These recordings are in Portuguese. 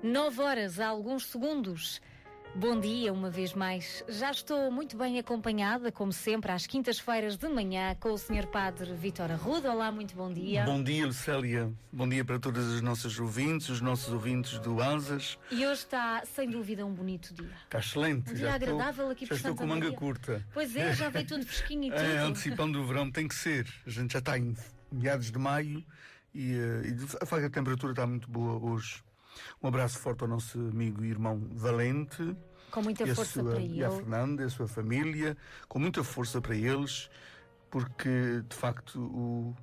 9 horas, há alguns segundos. Bom dia, uma vez mais. Já estou muito bem acompanhada, como sempre, às quintas-feiras de manhã, com o Sr. Padre Vítor Arruda. Olá, muito bom dia. Bom dia, Lucélia. Bom dia para todas as nossas ouvintes, os nossos ouvintes do ANSAS. E hoje está, sem dúvida, um bonito dia. Está excelente. Um dia agradável aqui por Já estou com Santa manga Maria. curta. Pois é, já veio tudo fresquinho e tudo. Antecipando o verão, tem que ser. A gente já está em meados de maio e de facto a temperatura está muito boa hoje. Um abraço forte ao nosso amigo e irmão Valente. Com muita força para ele. E a Fernanda, a sua família, com muita força para eles, porque de facto o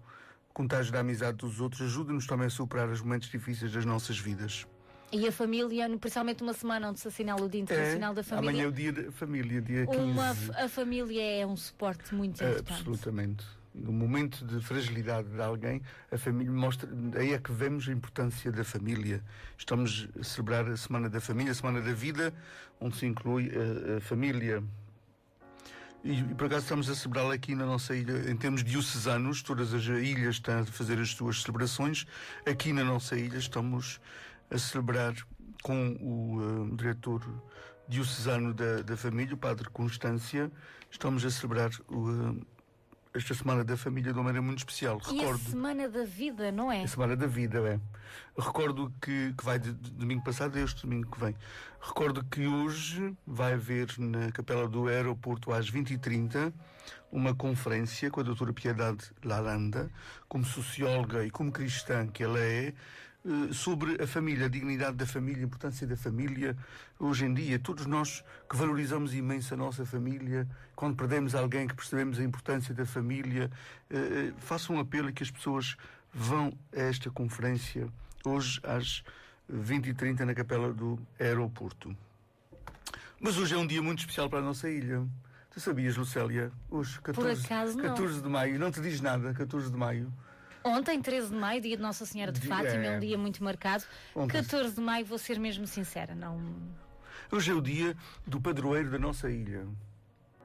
contágio da amizade dos outros ajuda-nos também a superar os momentos difíceis das nossas vidas. E a família, principalmente uma semana onde se assinala o Dia Internacional da Família. Amanhã é o Dia da Família, dia 15. A família é um suporte muito importante. Absolutamente. No momento de fragilidade de alguém, a família mostra, aí é que vemos a importância da família. Estamos a celebrar a Semana da Família, a Semana da Vida, onde se inclui a família. E por acaso estamos a celebrá-la aqui na nossa ilha, em termos diocesanos, todas as ilhas estão a fazer as suas celebrações. Aqui na nossa ilha estamos a celebrar com o diretor diocesano da família, o Padre Constância. Estamos a celebrar esta Semana da Família de uma maneira muito especial. E a Semana da Vida, não é? A Semana da Vida, é. Recordo que vai de domingo passado a este domingo que vem. Recordo que hoje vai haver na Capela do Aeroporto às 20h30 uma conferência com a doutora Piedade Lalanda, como socióloga e como cristã que ela é, sobre a família, a dignidade da família, a importância da família. Hoje em dia, todos nós que valorizamos imenso a nossa família, quando perdemos alguém que percebemos a importância da família, faço um apelo a que as pessoas vão a esta conferência hoje às 20h30 na Capela do Aeroporto. Mas hoje é um dia muito especial para a nossa ilha. Tu sabias, Lucélia? Hoje, 14 de maio, não te diz nada, 14 de maio. Ontem, 13 de maio, dia de Nossa Senhora de Fátima, é um dia muito marcado. Ontem. 14 de maio, vou ser mesmo sincera, não... Hoje é o dia do padroeiro da nossa ilha.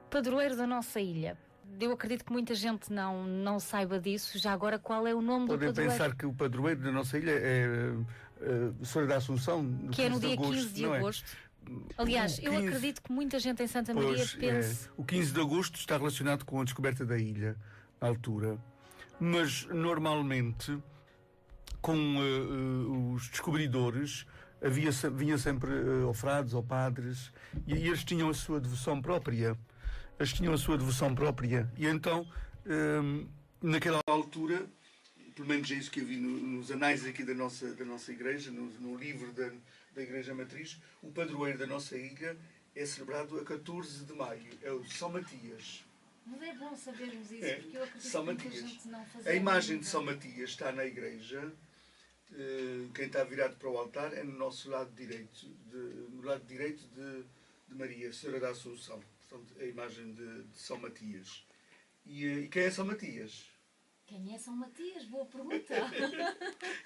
Padroeiro da nossa ilha. Eu acredito que muita gente não saiba disso. Já agora, qual é o nome do padroeiro? Podem pensar que o padroeiro da nossa ilha é a Senhora da Assunção, que é no dia 15 de agosto. Aliás, eu acredito que muita gente em Santa Maria pense... O 15 de agosto está relacionado com a descoberta da ilha, na altura. Mas, normalmente, com os descobridores, vinha sempre ou frades ou padres, e eles tinham a sua devoção própria. E então, naquela altura, pelo menos é isso que eu vi nos anais aqui da nossa igreja, no livro da Igreja Matriz, o padroeiro da nossa ilha é celebrado a 14 de maio, é o São Matias. Mas é bom sabermos isso, porque eu acredito São que Matias. muita gente não fazia. A imagem de São Matias está na igreja. Quem está virado para o altar é no nosso lado direito, de Maria, Senhora da Assunção. Portanto, a imagem de São Matias. E quem é São Matias? Quem é São Matias? Boa pergunta.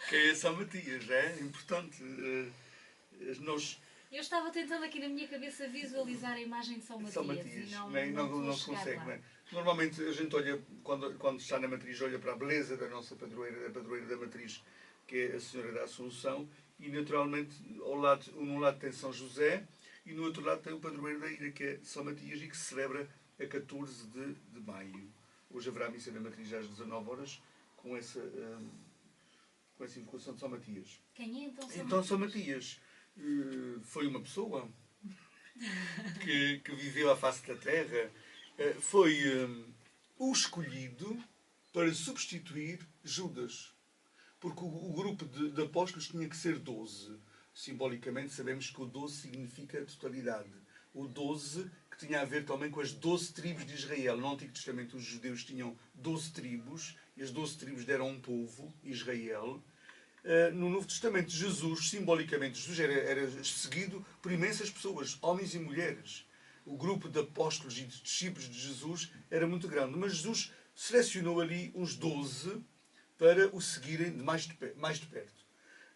Quem é São Matias? É importante. Eu estava tentando aqui na minha cabeça visualizar a imagem de São Matias. São Matias. Não se consegue. Bem. Normalmente a gente olha, quando está na matriz, olha para a beleza da nossa padroeira, da padroeira da matriz, que é a Senhora da Assunção, e naturalmente num lado tem São José e no outro lado tem o padroeiro da ilha, que é São Matias, e que se celebra a 14 de maio. Hoje haverá a missa da matriz às 19 horas com essa invocação de São Matias. Quem é então São Matias? Então São Matias foi uma pessoa que viveu à face da terra, foi o escolhido para substituir Judas, porque o grupo de apóstolos tinha que ser 12. Simbolicamente sabemos que o 12 significa totalidade. O 12 que tinha a ver também com as 12 tribos de Israel. No Antigo Testamento os judeus tinham 12 tribos e as 12 tribos deram um povo, Israel. No Novo Testamento, Jesus, simbolicamente, Jesus era seguido por imensas pessoas, homens e mulheres. O grupo de apóstolos e de discípulos de Jesus era muito grande, mas Jesus selecionou ali uns 12 para o seguirem mais de perto.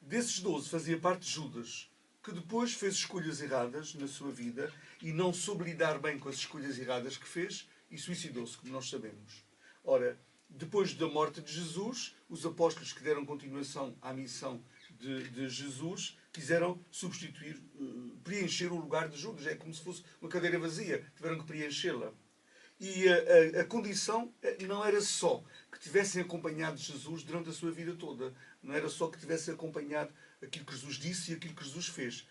Desses 12 fazia parte Judas, que depois fez escolhas erradas na sua vida e não soube lidar bem com as escolhas erradas que fez e suicidou-se, como nós sabemos. Ora, depois da morte de Jesus, os apóstolos que deram continuação à missão de Jesus quiseram substituir, preencher o lugar de Judas. É como se fosse uma cadeira vazia. Tiveram que preenchê-la. E a condição não era só que tivessem acompanhado Jesus durante a sua vida toda. Não era só que tivessem acompanhado aquilo que Jesus disse e aquilo que Jesus fez.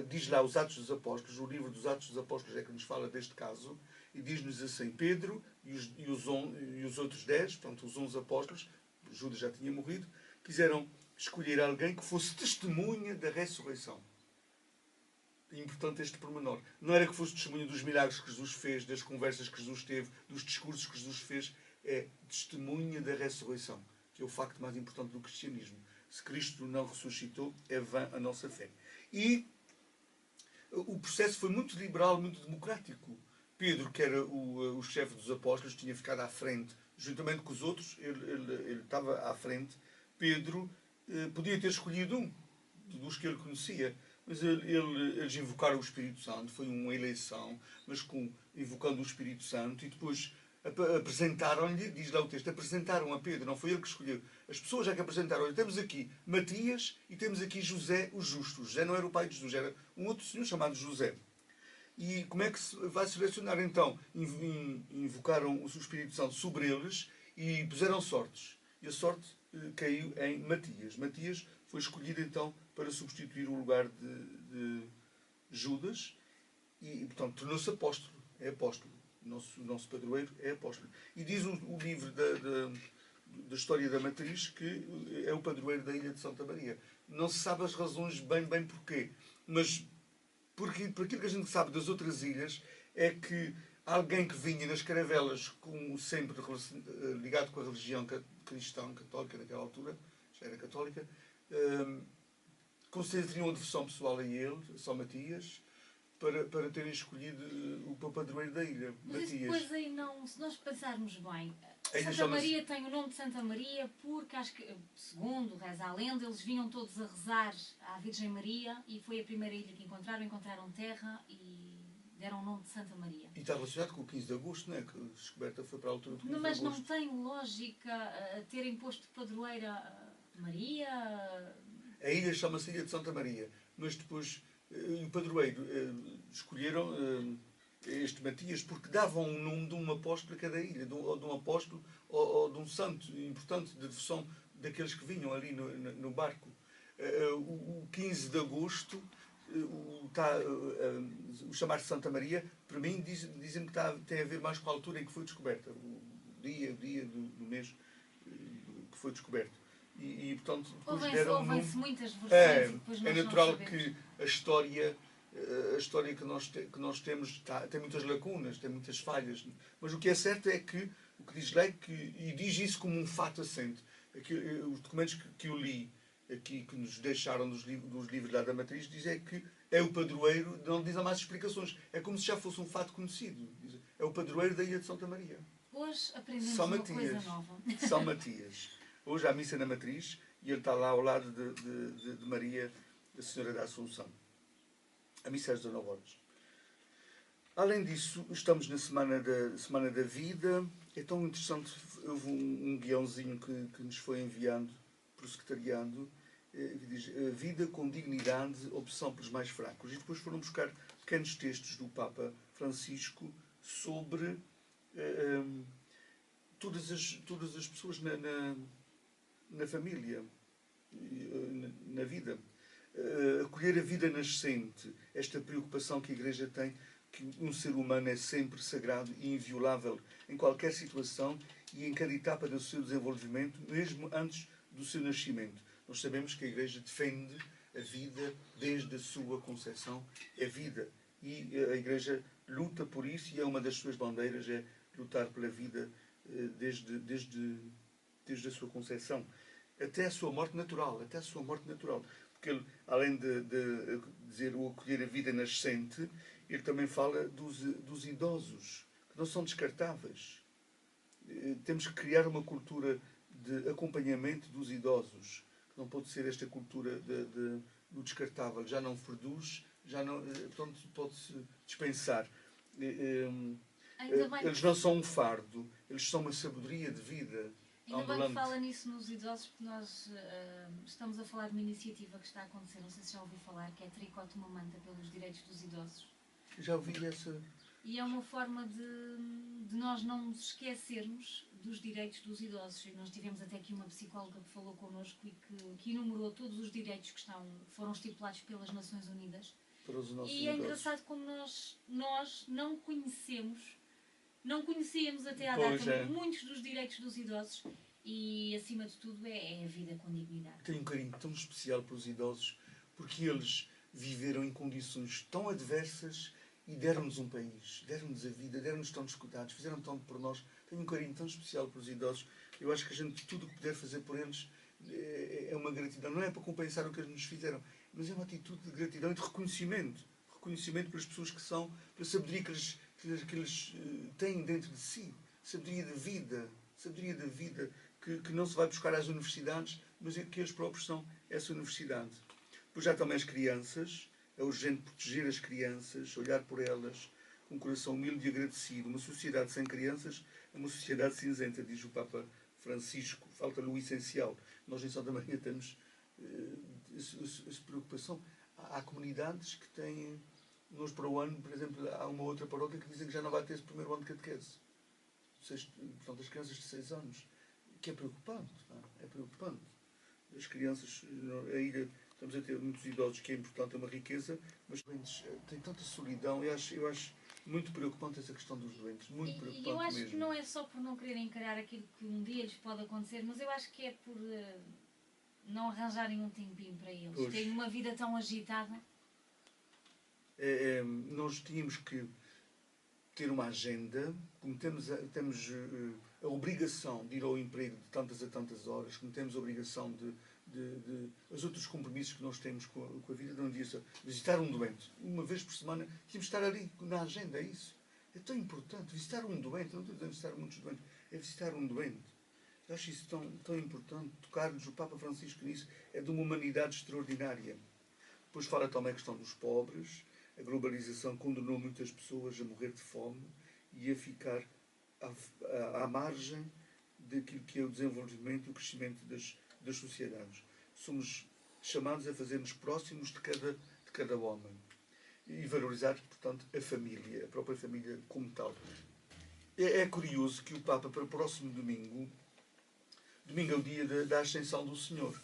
Diz lá os Atos dos Apóstolos, o livro dos Atos dos Apóstolos é que nos fala deste caso, e diz-nos assim: Pedro e os outros 10, portanto os 11 apóstolos, Judas já tinha morrido, quiseram escolher alguém que fosse testemunha da ressurreição. É importante este pormenor. Não era que fosse testemunha dos milagres que Jesus fez, das conversas que Jesus teve, dos discursos que Jesus fez. É testemunha da ressurreição, que é o facto mais importante do cristianismo. Se Cristo não ressuscitou, é vã a nossa fé. E o processo foi muito liberal, muito democrático. Pedro, que era o chefe dos apóstolos, tinha ficado à frente, juntamente com os outros, ele estava à frente. Pedro podia ter escolhido um dos que ele conhecia, mas eles invocaram o Espírito Santo, foi uma eleição, mas invocando o Espírito Santo, e depois apresentaram-lhe, diz lá o texto, apresentaram a Pedro, não foi ele que escolheu. As pessoas já que apresentaram, olha, temos aqui Matias e temos aqui José o Justo. José não era o pai de Jesus, era um outro senhor chamado José. E como é que se vai selecionar então? Invocaram o Espírito Santo sobre eles e puseram sortes. E a sorte caiu em Matias. Matias foi escolhido então para substituir o lugar de Judas e, portanto, tornou-se apóstolo. É apóstolo. O nosso padroeiro é apóstolo. E diz o livro da história da Matriz que é o padroeiro da ilha de Santa Maria. Não se sabe as razões bem porquê, mas por aquilo que a gente sabe das outras ilhas é que alguém que vinha nas caravelas, como sempre ligado com a religião cristã, católica naquela altura, já era católica, concederiam uma devoção pessoal a ele, a São Matias, para terem escolhido o padroeiro da ilha. Mas Matias. Depois aí não, se nós pensarmos bem, Ainda Santa Maria tem o nome de Santa Maria porque, acho que, segundo reza a lenda, eles vinham todos a rezar à Virgem Maria e foi a primeira ilha que encontraram terra e deram o nome de Santa Maria. E está relacionado com o 15 de agosto, não é? Que a descoberta foi para a altura do 15 Mas de agosto. não tem lógica terem posto padroeira Maria? A ilha chama-se Ilha de Santa Maria, mas depois o padroeiro escolheram este Matias porque davam o nome de um apóstolo a cada ilha, ou de um apóstolo ou de um santo importante de devoção daqueles que vinham ali no barco. O 15 de agosto, o chamar-se Santa Maria, para mim dizem que tem a ver mais com a altura em que foi descoberta, o dia do mês que foi descoberto. E portanto, depois deram Ouvem-se muitas versões e depois nós é natural não sabemos. que a história que nós temos tem muitas lacunas, tem muitas falhas. Mas o que é certo é que, o que diz lá, e diz isso como um fato assente, os documentos que eu li aqui, que nos deixaram dos livros lá da Matriz, dizem que é o padroeiro, não dizem mais explicações. É como se já fosse um fato conhecido. É o padroeiro da Ilha de Santa Maria. Hoje aprendemos São uma Matias. coisa nova. São Matias. Hoje há missa na Matriz e ele está lá ao lado de Maria, a Senhora da Assunção. A missa é às 19 horas. Além disso, estamos na Semana da Vida. É tão interessante, houve um guiãozinho que nos foi enviado para o secretariado, que diz: Vida com dignidade, opção pelos mais fracos. E depois foram buscar pequenos textos do Papa Francisco sobre todas as pessoas na família, na vida. Acolher a vida nascente, esta preocupação que a Igreja tem, que um ser humano é sempre sagrado e inviolável em qualquer situação e em cada etapa do seu desenvolvimento, mesmo antes do seu nascimento. Nós sabemos que a Igreja defende a vida desde a sua concepção, é vida. E a Igreja luta por isso e é uma das suas bandeiras, é lutar pela vida desde a sua concepção até a sua morte natural, porque ele, além de dizer o acolher a vida nascente, ele também fala dos idosos, que não são descartáveis. Temos que criar uma cultura de acompanhamento dos idosos, que não pode ser esta cultura do descartável, já não produz, portanto pode-se dispensar. Eles não são um fardo, eles são uma sabedoria de vida. Ainda bem que ambulante. fala nisso nos idosos, porque nós estamos a falar de uma iniciativa que está a acontecer, não sei se já ouviu falar, que é Tricote uma Manta pelos direitos dos idosos. Já ouvi essa... E é uma forma de nós não nos esquecermos dos direitos dos idosos. E nós tivemos até aqui uma psicóloga que falou connosco e que enumerou todos os direitos que foram estipulados pelas Nações Unidas. para os nossos E é idosos. engraçado como nós não conhecíamos até à Pois data é. muitos dos direitos dos idosos e, acima de tudo, é a vida com dignidade. Tenho um carinho tão especial pelos idosos porque eles viveram em condições tão adversas e deram-nos um país, deram-nos a vida, deram-nos tantos cuidados, fizeram tanto por nós. Tenho um carinho tão especial pelos idosos. Eu acho que a gente, tudo o que puder fazer por eles é uma gratidão. Não é para compensar o que eles nos fizeram, mas é uma atitude de gratidão e de reconhecimento. Reconhecimento pelas pessoas que são, pela sabedoria que eles têm dentro de si. Sabedoria da vida que não se vai buscar às universidades, mas é que eles próprios são essa universidade. Depois já também as crianças. É urgente proteger as crianças, olhar por elas com um coração humilde e agradecido. Uma sociedade sem crianças é uma sociedade cinzenta, diz o Papa Francisco. Falta-lhe o essencial. Nós em Santa Maria temos essa preocupação. Há comunidades que têm, nós para o ano, por exemplo, há uma outra paróquia que dizem que já não vai ter esse primeiro ano de catequese. Portanto, as crianças de 6 anos. Que é preocupante. Não é? É preocupante. As crianças, a ilha... Estamos a ter muitos idosos, que é importante, é uma riqueza, mas doentes têm tanta solidão. Eu acho muito preocupante essa questão dos doentes. Muito preocupante E eu acho mesmo. que não é só por não quererem encarar aquilo que um dia lhes pode acontecer, mas eu acho que é por não arranjarem um tempinho para eles. Pois. Têm uma vida tão agitada. Nós tínhamos que ter uma agenda, como temos a obrigação de ir ao emprego de tantas a tantas horas, como temos a obrigação de os outros compromissos que nós temos com a vida, não dia só visitar um doente uma vez por semana, tínhamos de estar ali na agenda, é isso. É tão importante visitar um doente, não estou dizendo visitar muitos doentes, é visitar um doente. Eu acho isso tão importante, tocar-nos, o Papa Francisco nisso, é de uma humanidade extraordinária. Depois fala também a questão dos pobres. A globalização condenou muitas pessoas a morrer de fome e a ficar à margem daquilo que é o desenvolvimento e o crescimento das sociedades. Somos chamados a fazer-nos próximos de cada homem e valorizar, portanto, a família, a própria família como tal. É curioso que o Papa, para o próximo domingo é o dia da Ascensão do Senhor,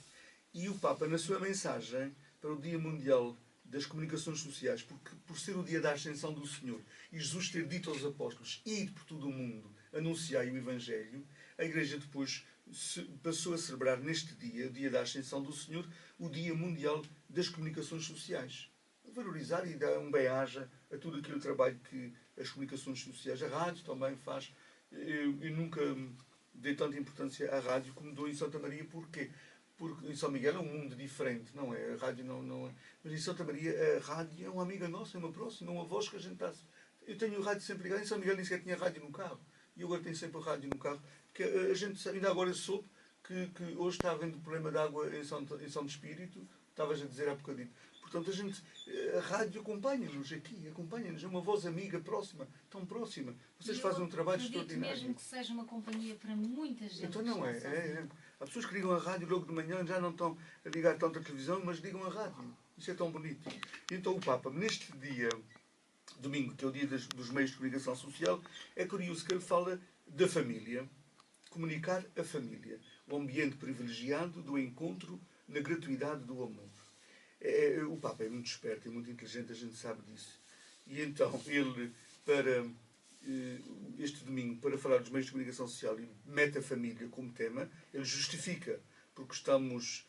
e o Papa, na sua mensagem para o Dia Mundial das Comunicações Sociais, porque por ser o dia da Ascensão do Senhor e Jesus ter dito aos apóstolos: ide por todo o mundo, anunciai o Evangelho, a Igreja depois passou a celebrar neste dia, o dia da Ascensão do Senhor, o Dia Mundial das Comunicações Sociais. Valorizar e dar um bem-aja a tudo aquele trabalho que as comunicações sociais, a rádio também faz. Eu nunca dei tanta importância à rádio como dou em Santa Maria. Porquê? Porque em São Miguel é um mundo diferente, não é? A rádio não é. Mas em Santa Maria a rádio é uma amiga nossa, é uma próxima, é uma voz que a gente está... Eu tenho o rádio sempre ligado. Em São Miguel nem sequer tinha rádio no carro. E eu agora tenho sempre a rádio no carro. Porque a gente ainda agora soube que hoje está havendo problema de água em São Espírito. Estavas a dizer há bocadinho. Portanto, a rádio acompanha-nos aqui, acompanha-nos. É uma voz amiga, próxima, tão próxima. Vocês fazem um trabalho extraordinário. Mesmo que seja uma companhia para muita gente. Então não é. Há pessoas que ligam a rádio logo de manhã, já não estão a ligar tanto a televisão, mas ligam a rádio. Isso é tão bonito. E então o Papa, neste dia, domingo, que é o dia dos meios de comunicação social, é curioso que ele fala da família, comunicar a família, o ambiente privilegiado do encontro na gratuidade do amor. O Papa é muito esperto, é muito inteligente, a gente sabe disso. E então ele, para este domingo, para falar dos meios de comunicação social, e mete a família como tema. Ele justifica, porque estamos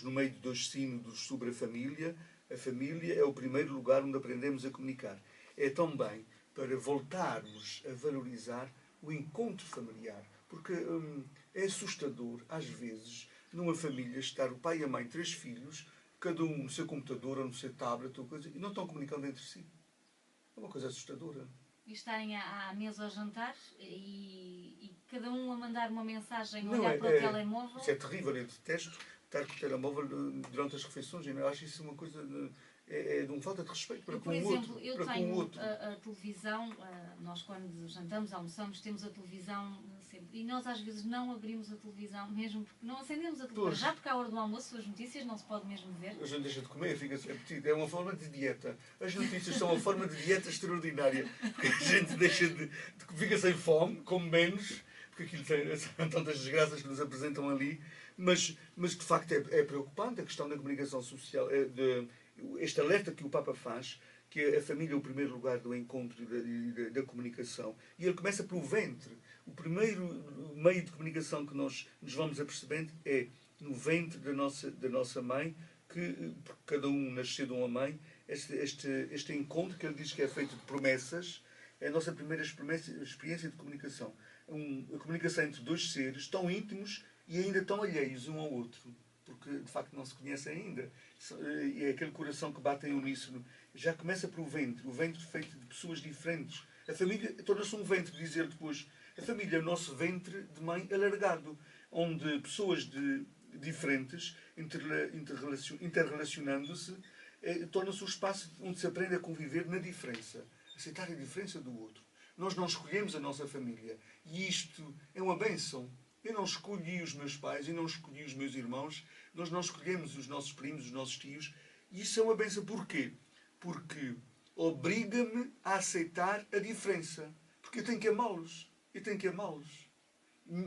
no meio de 2 sínodos sobre a família. A família é o primeiro lugar onde aprendemos a comunicar. É também para voltarmos a valorizar o encontro familiar, porque é assustador, às vezes, numa família, estar o pai e a mãe, 3 filhos, cada um no seu computador ou no seu tablet, ou coisa, e não estão comunicando entre si. É uma coisa assustadora. E estarem à mesa ao jantar e cada um a mandar uma mensagem, não, olhar para o telemóvel. Isso é terrível, eu detesto estar com o telemóvel durante as refeições. Eu acho isso uma coisa de uma falta de respeito para com o outro. Por exemplo, eu tenho a televisão, nós quando jantamos, almoçamos, temos a televisão sempre. E nós às vezes não abrimos a televisão, mesmo porque não acendemos a televisão. Pois. Já porque à hora do almoço as notícias não se pode mesmo ver. A gente deixa de comer, fica sem apetite. É uma forma de dieta. As notícias são uma forma de dieta extraordinária. Porque a gente deixa fica sem fome, come menos, porque aquilo são tantas desgraças que nos apresentam ali. Mas de facto é preocupante a questão da comunicação social, este alerta que o Papa faz, que a família é o primeiro lugar do encontro e da comunicação. E ele começa pelo ventre. O primeiro meio de comunicação que nós nos vamos apercebendo é no ventre da nossa mãe, que porque cada um nasceu de uma mãe, este encontro que ele diz que é feito de promessas, é a nossa primeira experiência de comunicação. A comunicação entre dois seres tão íntimos e ainda tão alheios um ao outro, porque de facto não se conhecem ainda. E é aquele coração que bate em uníssono. Já começa pelo ventre, o ventre feito de pessoas diferentes. A família torna-se um ventre, diz ele depois. A família é o nosso ventre de mãe alargado, onde pessoas diferentes, interrelacionando-se, torna-se um espaço onde se aprende a conviver na diferença. Aceitar a diferença do outro. Nós não escolhemos a nossa família. E isto é uma bênção. Eu não escolhi os meus pais, eu não escolhi os meus irmãos, nós não escolhemos os nossos primos, os nossos tios. E isso é uma bênção. Porquê? Porque obriga-me a aceitar a diferença. Porque eu tenho que amá-los. Eu tenho que amá-los.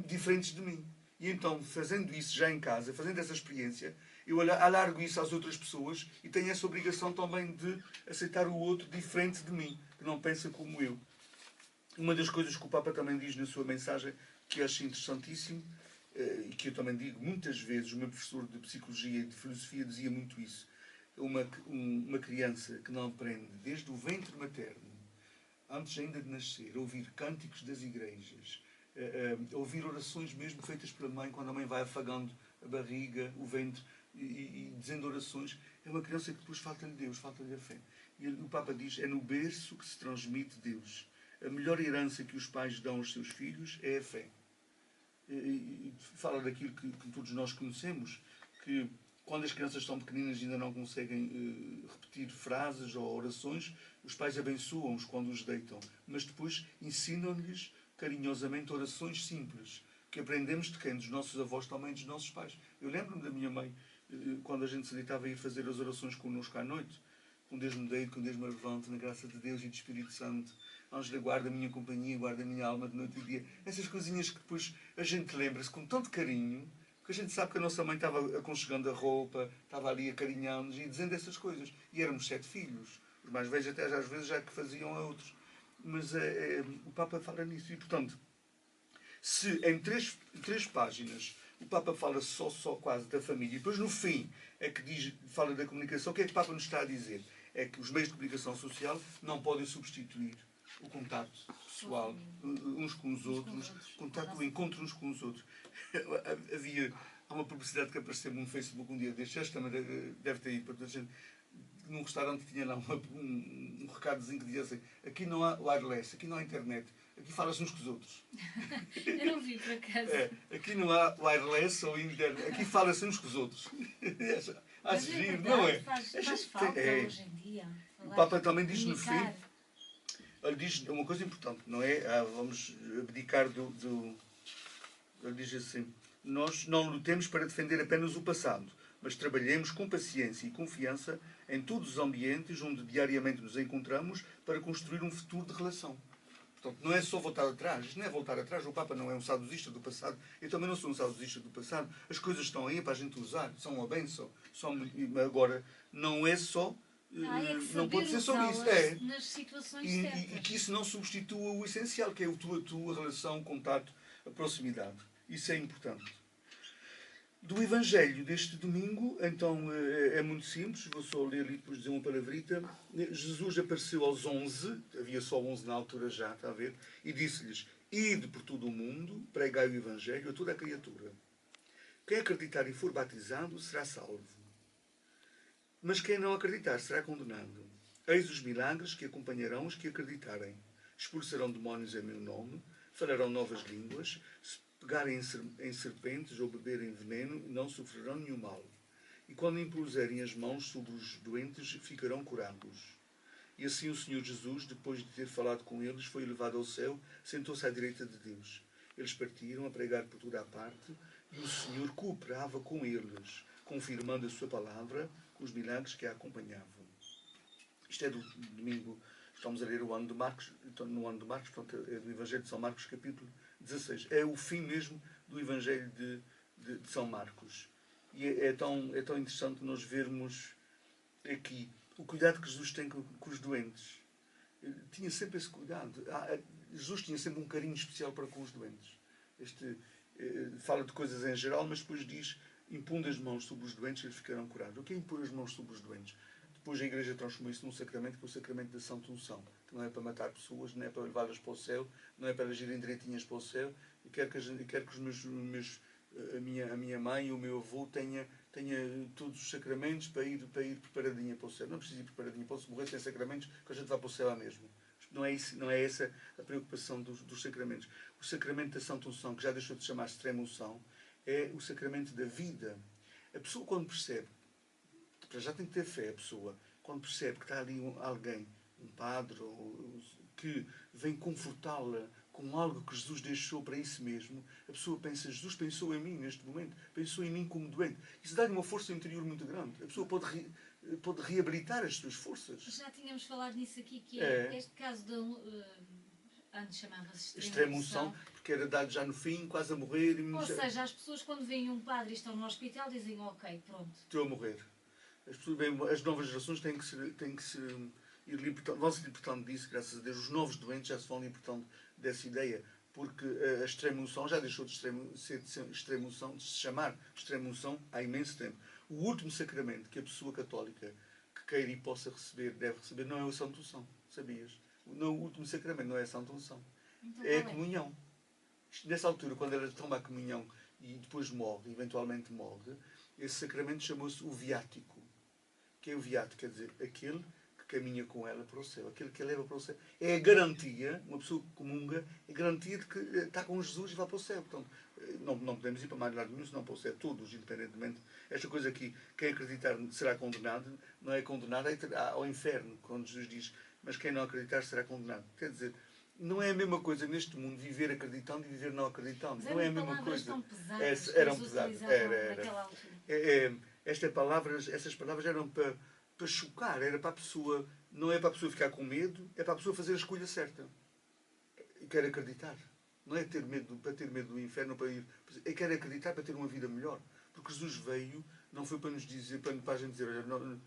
Diferentes de mim. E então, fazendo isso já em casa, fazendo essa experiência, eu alargo isso às outras pessoas e tenho essa obrigação também de aceitar o outro diferente de mim, que não pensa como eu. Uma das coisas que o Papa também diz na sua mensagem, que eu acho interessantíssimo, e que eu também digo muitas vezes, o meu professor de Psicologia e de Filosofia dizia muito isso. Uma criança que não aprende desde o ventre materno, antes ainda de nascer, a ouvir cânticos das igrejas, a ouvir orações mesmo feitas pela mãe, quando a mãe vai afagando a barriga, o ventre, e dizendo orações, é uma criança que depois falta-lhe Deus, falta-lhe a fé. E o Papa diz, é no berço que se transmite Deus. A melhor herança que os pais dão aos seus filhos é a fé. E fala daquilo que todos nós conhecemos, que quando as crianças são pequeninas e ainda não conseguem repetir frases ou orações, os pais abençoam-os quando os deitam, mas depois ensinam-lhes carinhosamente orações simples, que aprendemos de quem? Dos nossos avós, também dos nossos pais. Eu lembro-me da minha mãe, quando a gente se deitava a ir fazer as orações connosco à noite, com Deus me deito, com Deus me levante, na graça de Deus e do Espírito Santo, Ângela, guarda a minha companhia, guarda a minha alma de noite e dia. Essas coisinhas que depois a gente lembra-se com tanto carinho, porque a gente sabe que a nossa mãe estava aconchegando a roupa, estava ali acarinhando-nos e dizendo essas coisas. E éramos 7 filhos. Os mais velhos até às vezes já que faziam a outros. Mas o Papa fala nisso. E, portanto, se em três páginas o Papa fala só quase da família, e depois no fim é que fala da comunicação, o que é que o Papa nos está a dizer? É que os meios de comunicação social não podem substituir o contato pessoal uns com os outros, o encontro uns com os outros. Há uma publicidade que apareceu no Facebook um dia destes, esta também deve ter ido para toda a gente, num restaurante que tinha lá um recadozinho que dizia assim, aqui não há wireless, aqui não há internet, aqui fala-se uns com os outros. Eu não vi por acaso. Aqui não há wireless ou internet, aqui fala-se uns com os outros. Acho giro, não é? Faz falta hoje em dia. O Papa também diz no fim, ele diz uma coisa importante, não é? Vamos abdicar do... Ele diz assim, nós não lutemos para defender apenas o passado, mas trabalhemos com paciência e confiança em todos os ambientes onde diariamente nos encontramos para construir um futuro de relação. Portanto, não é só voltar atrás. Isto não é voltar atrás. O Papa não é um saudosista do passado. Eu também não sou um saudosista do passado. As coisas estão aí para a gente usar. São uma bênção. Agora, não é só... não pode ser só isso. Nas situações certas. E que isso não substitua o essencial, que é a tua relação, o contato, a proximidade. Isso é importante. Do Evangelho deste domingo, então, é muito simples. Vou só ler ali e depois dizer uma palavrita. Jesus apareceu aos 11, havia só 11 na altura já, está a ver? E disse-lhes, ide por todo o mundo, pregai o Evangelho a toda a criatura. Quem acreditar e for batizado será salvo. Mas quem não acreditar será condenado. Eis os milagres que acompanharão os que acreditarem. Expulsarão demónios em meu nome, falarão novas línguas, se pegarem em serpentes ou beberem veneno, não sofrerão nenhum mal. E quando impuserem as mãos sobre os doentes, ficarão curados. E assim o Senhor Jesus, depois de ter falado com eles, foi elevado ao céu, sentou-se à direita de Deus. Eles partiram a pregar por toda a parte e o Senhor cooperava com eles, confirmando a sua palavra com os milagres que a acompanhavam. Isto é do domingo, estamos a ler o ano de Marcos, no ano de Marcos, portanto, é do Evangelho de São Marcos, capítulo 16. É o fim mesmo do Evangelho de São Marcos. E é tão interessante nós vermos aqui o cuidado que Jesus tem com os doentes. Ele tinha sempre esse cuidado. Jesus tinha sempre um carinho especial para com os doentes. Fala de coisas em geral, mas depois diz: impondo as mãos sobre os doentes, eles ficarão curados. O que é impor as mãos sobre os doentes? Depois a Igreja transformou isso num sacramento, que é o sacramento da Santa Unção, que não é para matar pessoas, não é para levá-las para o céu, não é para elas irem direitinhas para o céu. E quero que a minha mãe e o meu avô tenha todos os sacramentos para ir preparadinha para o céu. Não precisa ir preparadinha para o céu, morrer sem sacramentos, que a gente vá para o céu lá mesmo. Não é essa a preocupação dos sacramentos. O sacramento da Santa Unção, que já deixou de se chamar extrema unção, é o sacramento da vida. A pessoa, quando percebe, já tem que ter fé, a pessoa, quando percebe que está ali alguém, um padre, que vem confortá-la com algo que Jesus deixou para isso mesmo, a pessoa pensa: Jesus pensou em mim neste momento, pensou em mim como doente. Isso dá-lhe uma força interior muito grande. A pessoa pode reabilitar as suas forças. Já tínhamos falado nisso aqui, que é este caso de antes chamava-se extrema unção, porque era dado já no fim, quase a morrer. Ou seja, as pessoas quando veem um padre e estão no hospital dizem: ok, pronto, estou a morrer. As novas gerações têm que se ir libertando, vão se libertando disso, graças a Deus. Os novos doentes já se vão libertando dessa ideia, porque a extrema unção já deixou de ser extrema unção, de se chamar extrema unção há imenso tempo. O último sacramento que a pessoa católica que queira e possa receber, deve receber, não é a Santa Unção, sabias? O último sacramento não é a Santa Unção, então, é a comunhão. Nessa altura, quando ela toma a comunhão e depois morre, eventualmente morre, esse sacramento chamou-se o viático. Que é o viático? Quer dizer, aquele que caminha com ela para o céu, aquele que a leva para o céu. É a garantia, uma pessoa que comunga, é a garantia de que está com Jesus e vai para o céu. Portanto, não podemos ir para mais lado nenhum, senão para o céu, todos, independentemente. Esta coisa aqui, quem acreditar será condenado, não é condenado ao inferno, quando Jesus diz: mas quem não acreditar será condenado. Quer dizer, não é a mesma coisa neste mundo viver acreditando e viver não acreditando. Não é a mesma coisa. Tão pesadas, eram pesadas. Essas palavras eram para chocar, era para a pessoa, não é para a pessoa ficar com medo, é para a pessoa fazer a escolha certa. E quer acreditar. Não é para ter medo do inferno, é quer acreditar para ter uma vida melhor. Porque Jesus veio, não foi para nos dizer, para a gente dizer: olha,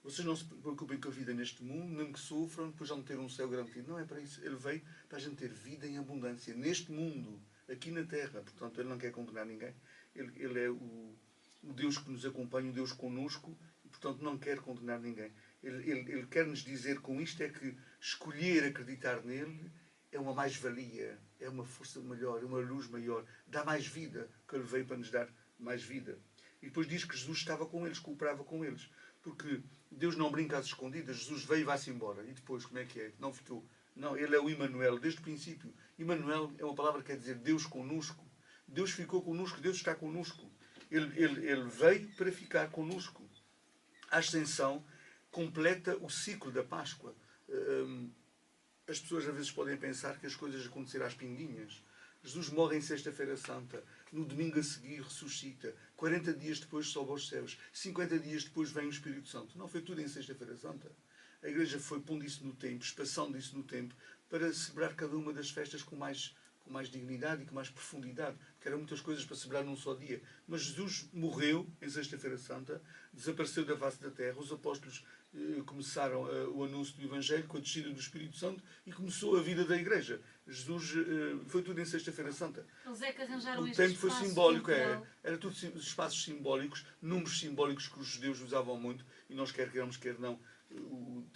vocês não se preocupem com a vida neste mundo, mesmo que sofram, depois vão ter um céu garantido. Não é para isso. Ele veio para a gente ter vida em abundância, neste mundo, aqui na Terra. Portanto, ele não quer condenar ninguém. Ele é o Deus que nos acompanha, o Deus conosco, e, portanto, não quer condenar ninguém. Ele quer nos dizer com isto é que escolher acreditar nele é uma mais-valia, é uma força melhor, é uma luz maior, dá mais vida, que ele veio para nos dar mais vida. E depois diz que Jesus estava com eles, cooperava com eles. Porque Deus não brinca às escondidas. Jesus veio e vai-se embora. E depois, como é que é? Não ficou. Não, ele é o Emmanuel, desde o princípio. Emmanuel é uma palavra que quer dizer Deus conosco. Deus ficou conosco, Deus está conosco. Ele veio para ficar conosco. A ascensão completa o ciclo da Páscoa. As pessoas às vezes podem pensar que as coisas aconteceram às pinguinhas. Jesus morre em Sexta-feira Santa. No domingo a seguir ressuscita. 40 dias depois sobe aos céus. 50 dias depois vem o Espírito Santo. Não foi tudo em Sexta-feira Santa. A Igreja foi pondo isso no tempo, espaçando isso no tempo, para celebrar cada uma das festas com mais dignidade e com mais profundidade. Porque eram muitas coisas para celebrar num só dia. Mas Jesus morreu em Sexta-feira Santa, desapareceu da face da terra. Os apóstolos começaram o anúncio do Evangelho com a descida do Espírito Santo e começou a vida da Igreja. Jesus foi tudo em Sexta-feira Santa. Eles é que arranjaram o tempo foi simbólico, era tudo espaços simbólicos, números simbólicos que os judeus usavam muito, e nós quer queiramos, quer não, o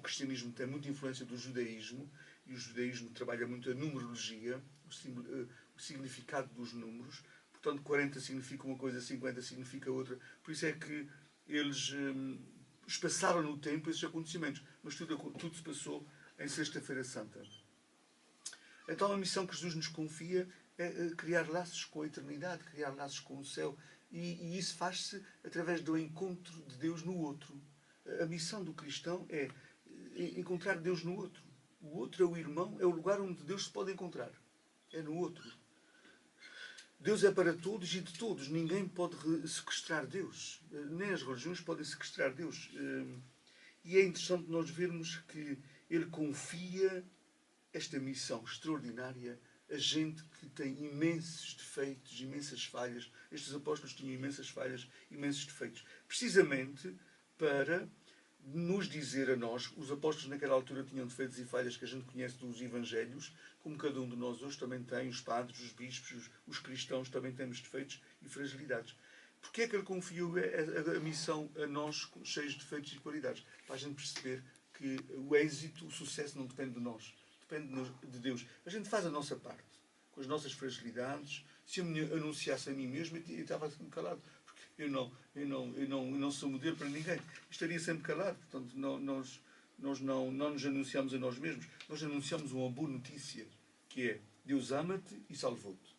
cristianismo tem muita influência do judaísmo, e o judaísmo trabalha muito a numerologia, o significado dos números. Portanto, 40 significa uma coisa, 50 significa outra. Por isso é que eles espaçaram no tempo esses acontecimentos. Mas tudo se passou em Sexta-feira Santa. Então a missão que Jesus nos confia é criar laços com a eternidade, criar laços com o céu. E isso faz-se através do encontro de Deus no outro. A missão do cristão é encontrar Deus no outro. O outro é o irmão, é o lugar onde Deus se pode encontrar. É no outro. Deus é para todos e de todos. Ninguém pode sequestrar Deus. Nem as religiões podem sequestrar Deus. E é interessante nós vermos que Ele confia esta missão extraordinária a gente que tem imensos defeitos, imensas falhas. Estes apóstolos tinham imensas falhas, imensos defeitos. Precisamente para nos dizer a nós, os apóstolos naquela altura tinham defeitos e falhas que a gente conhece dos evangelhos, como cada um de nós hoje também tem, os padres, os bispos, os cristãos também temos defeitos e fragilidades. Porquê é que Ele confiou a missão a nós, cheios de defeitos e qualidades? Para a gente perceber que o êxito, o sucesso não depende de nós, depende de Deus. A gente faz a nossa parte, com as nossas fragilidades. Se eu me anunciasse a mim mesmo, eu estava sempre calado, porque eu não sou modelo para ninguém. Estaria sempre calado. Portanto, nós não nos anunciamos a nós mesmos, nós anunciamos uma boa notícia, que é Deus ama-te e salvou-te.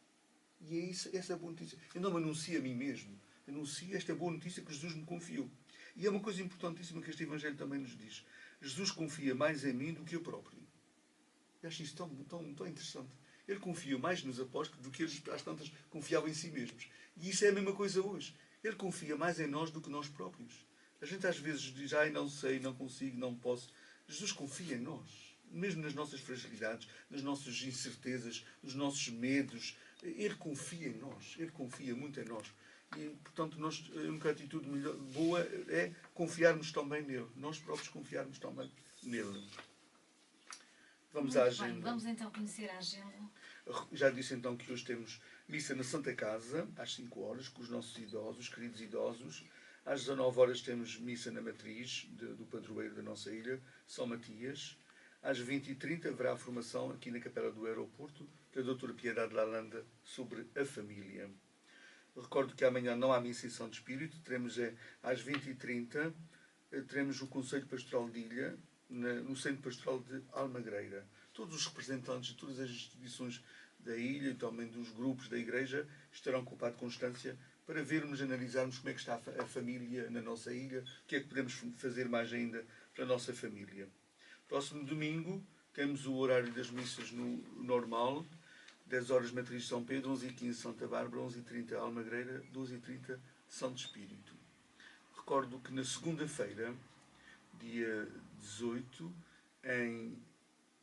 E é isso, essa boa notícia. Eu não me anuncio a mim mesmo, anuncio esta boa notícia que Jesus me confiou. E é uma coisa importantíssima que este Evangelho também nos diz. Jesus confia mais em mim do que eu próprio. Eu acho isso tão interessante. Ele confia mais nos apóstolos do que eles, às tantas, confiavam em si mesmos. E isso é a mesma coisa hoje. Ele confia mais em nós do que nós próprios. A gente às vezes diz, não sei, não consigo, não posso. Jesus confia em nós. Mesmo nas nossas fragilidades, nas nossas incertezas, nos nossos medos. Ele confia em nós. Ele confia muito em nós. E, portanto, a única atitude boa é confiarmos também nele. Nós próprios confiarmos também nele. Vamos à agenda. Bem, vamos então conhecer a agenda. Já disse então que hoje temos missa na Santa Casa, às 5 horas, com os nossos idosos, os queridos idosos. Às 19 horas temos missa na matriz do padroeiro da nossa ilha, São Matias. Às 20h30 haverá a formação aqui na Capela do Aeroporto, da doutora Piedade Lalanda, sobre a família. Recordo que amanhã não há missa em Santo Espírito, teremos às 20h30, teremos o Conselho Pastoral de Ilha, no Centro Pastoral de Almagreira. Todos os representantes de todas as instituições da ilha e também dos grupos da Igreja estarão com o Padre Constância para vermos, analisarmos como é que está a família na nossa ilha, o que é que podemos fazer mais ainda para a nossa família. Próximo domingo temos o horário das missas no normal, 10 horas Matriz de São Pedro, 11h15 Santa Bárbara, 11h30 Almagreira, 12h30 Santo Espírito. Recordo que na segunda-feira, dia 18, em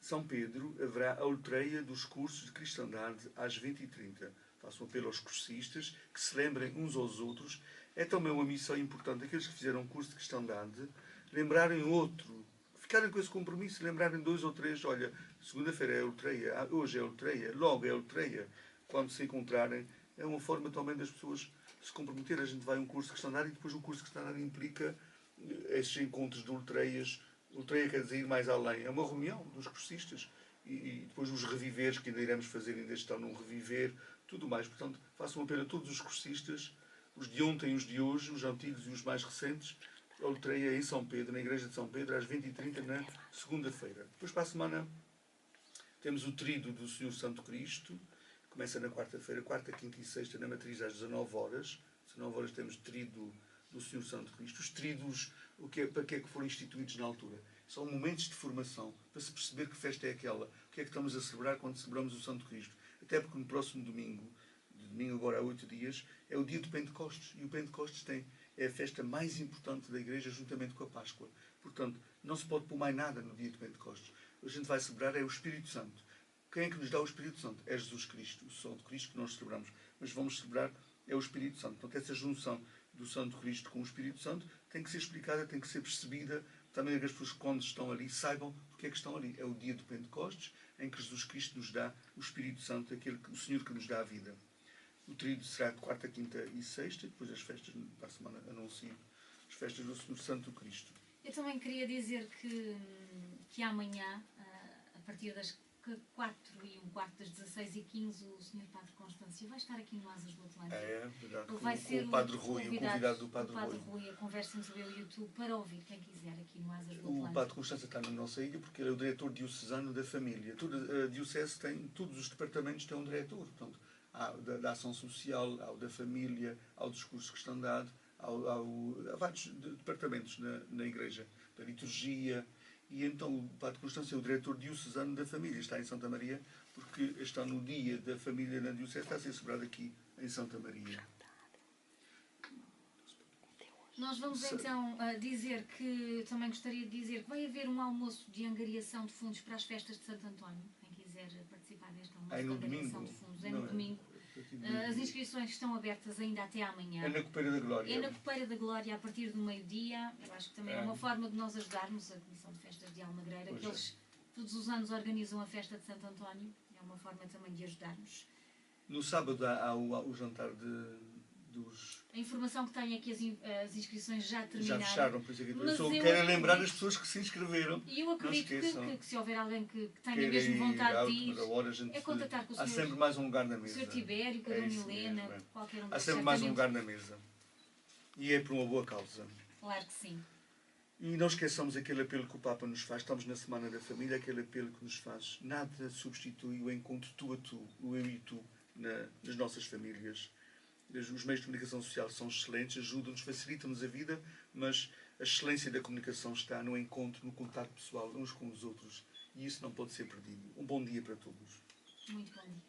São Pedro, haverá a letreia dos cursos de cristandade às 20h30. Faço um apelo aos cursistas que se lembrem uns aos outros. É também uma missão importante, aqueles que fizeram um curso de cristandade, lembrarem outro, ficarem com esse compromisso, lembrarem 2 ou 3, olha, segunda-feira é a letreia, hoje é a letreia, logo é a letreia, quando se encontrarem. É uma forma também das pessoas se comprometerem. A gente vai a um curso de cristandade e depois o curso de cristandade implica esses encontros de letreias. Letreia quer dizer ir mais além. É uma reunião dos cursistas e depois os reviveres que ainda iremos fazer, ainda estão num reviver, tudo mais. Portanto, faço um apelo a todos os cursistas, os de ontem e os de hoje, os antigos e os mais recentes. A letreia em São Pedro, na Igreja de São Pedro, às 20h30, na segunda-feira. Depois, para a semana, temos o Tríduo do Senhor Santo Cristo. Começa na quarta-feira, quarta, quinta e sexta, na Matriz, às 19 horas. Às 19 horas temos Tríduo do Senhor Santo Cristo. Os tríduos, para que é que foram instituídos na altura? São momentos de formação, para se perceber que festa é aquela. O que é que estamos a celebrar quando celebramos o Santo Cristo? Até porque no próximo domingo, de domingo agora há 8 dias, é o dia de Pentecostes. E o Pentecostes é a festa mais importante da Igreja, juntamente com a Páscoa. Portanto, não se pode pôr mais nada no dia de Pentecostes. O que a gente vai celebrar é o Espírito Santo. Quem é que nos dá o Espírito Santo? É Jesus Cristo, o Santo Cristo que nós celebramos. Mas vamos celebrar é o Espírito Santo. Portanto, essa junção do Santo Cristo com o Espírito Santo tem que ser explicada, tem que ser percebida. Também que as pessoas, quando estão ali, saibam porque é que estão ali. É o dia do Pentecostes, em que Jesus Cristo nos dá o Espírito Santo, o Senhor que nos dá a vida. O tríduo será de quarta, quinta e sexta, e depois as festas, para a semana anuncio as festas do Senhor Santo Cristo. Eu também queria dizer que amanhã, a partir das 4h15 das 16h15, o Sr. Padre Constância vai estar aqui no Asas do Atlântico. É verdade. Ele vai ser o Padre Rui, o convidado do Padre Rui. A conversa entre o YouTube para ouvir quem quiser aqui no Asas do Atlântico. O Padre Constância está na nossa ilha porque ele é o diretor diocesano da família. A diocese tem, todos os departamentos têm um diretor. Portanto, há da ação social, há o da família, há o discurso cristandade, há vários departamentos na igreja, da liturgia. E então o Padre Constância é o diretor diocesano da família. Está em Santa Maria porque está no dia da família na diocese, está a ser celebrado aqui em Santa Maria. Nós vamos então dizer que, também gostaria de dizer que vai haver um almoço de angariação de fundos para as festas de Santo António. Quem quiser participar deste almoço de angariação de fundos, é no domingo. As inscrições estão abertas ainda até amanhã. É na Copeira da Glória. É na Copeira da Glória a partir do meio-dia. Eu acho que também é uma forma de nós ajudarmos a Comissão de Festas de Almagreira, que eles todos os anos organizam a festa de Santo António. É uma forma também de ajudarmos. No sábado há o jantar dos... A informação que tenho é que as inscrições já terminaram. Já fecharam, por isso aqui. Mas Só eu quero lembrar acredito- as pessoas que se inscreveram. E eu acredito que se houver alguém que tenha Queira mesmo ir vontade à de ir, última hora, a gente é contactar com o há senhor, sempre mais um lugar na o mesa. Sr. Tibério, com a É Dona isso Helena, mesmo, é. qualquer um Há deles. sempre mais um certamente. lugar na mesa. E é por uma boa causa. Claro que sim. E não esqueçamos aquele apelo que o Papa nos faz. Estamos na Semana da Família, aquele apelo que nos faz. Nada substitui o encontro tu a tu, o eu e tu, nas nossas famílias. Os meios de comunicação social são excelentes, ajudam-nos, facilitam-nos a vida, mas a excelência da comunicação está no encontro, no contato pessoal uns com os outros. E isso não pode ser perdido. Um bom dia para todos. Muito bom dia.